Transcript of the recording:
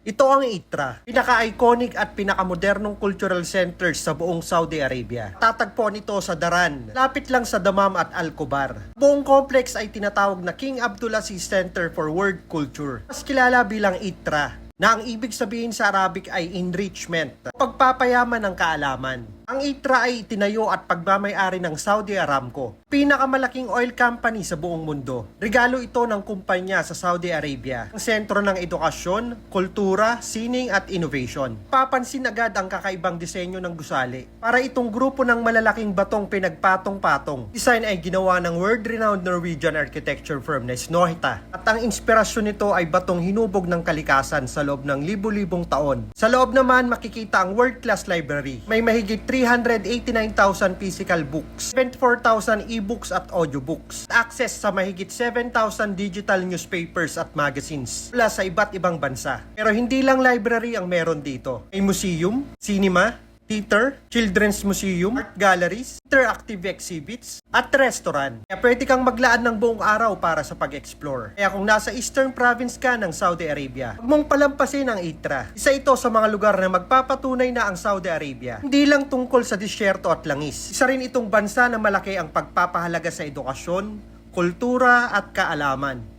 Ito ang ITRA, pinaka-iconic at pinaka-modernong cultural centers sa buong Saudi Arabia. Tatagpuan ito sa Daran, lapit lang sa Dammam at Al-Khobar. Buong complex ay tinatawag na King Abdulaziz Center for World Culture, mas kilala bilang ITRA, na ang ibig sabihin sa Arabic ay enrichment, pagpapayaman ng kaalaman. Ang ITRA ay itinayo at pagmamay-ari ng Saudi Aramco, pinakamalaking oil company sa buong mundo. Regalo ito ng kumpanya sa Saudi Arabia, ang sentro ng edukasyon, kultura, sining at innovation. Papansin agad ang kakaibang disenyo ng gusali. Para itong grupo ng malalaking batong pinagpatong-patong. Design ay ginawa ng world-renowned Norwegian architecture firm na Snohita. At ang inspirasyon nito ay batong hinubog ng kalikasan sa loob ng libu-libong taon. Sa loob naman makikita ang world-class library. May mahigit 389,000 physical books, 24,000 e-books at audiobooks. Access sa mahigit 7,000 digital newspapers at magazines mula sa iba't ibang bansa. Pero hindi lang library ang meron dito. May museum, cinema, theater, children's museum, art galleries, interactive exhibits, at restaurant. Kaya pwede kang maglaan ng buong araw para sa pag-explore. Kaya kung nasa Eastern Province ka ng Saudi Arabia, huwag mong palampasin ang ITRA. Isa ito sa mga lugar na magpapatunay na ang Saudi Arabia hindi lang tungkol sa disyerto at langis. Isa rin itong bansa na malaki ang pagpapahalaga sa edukasyon, kultura at kaalaman.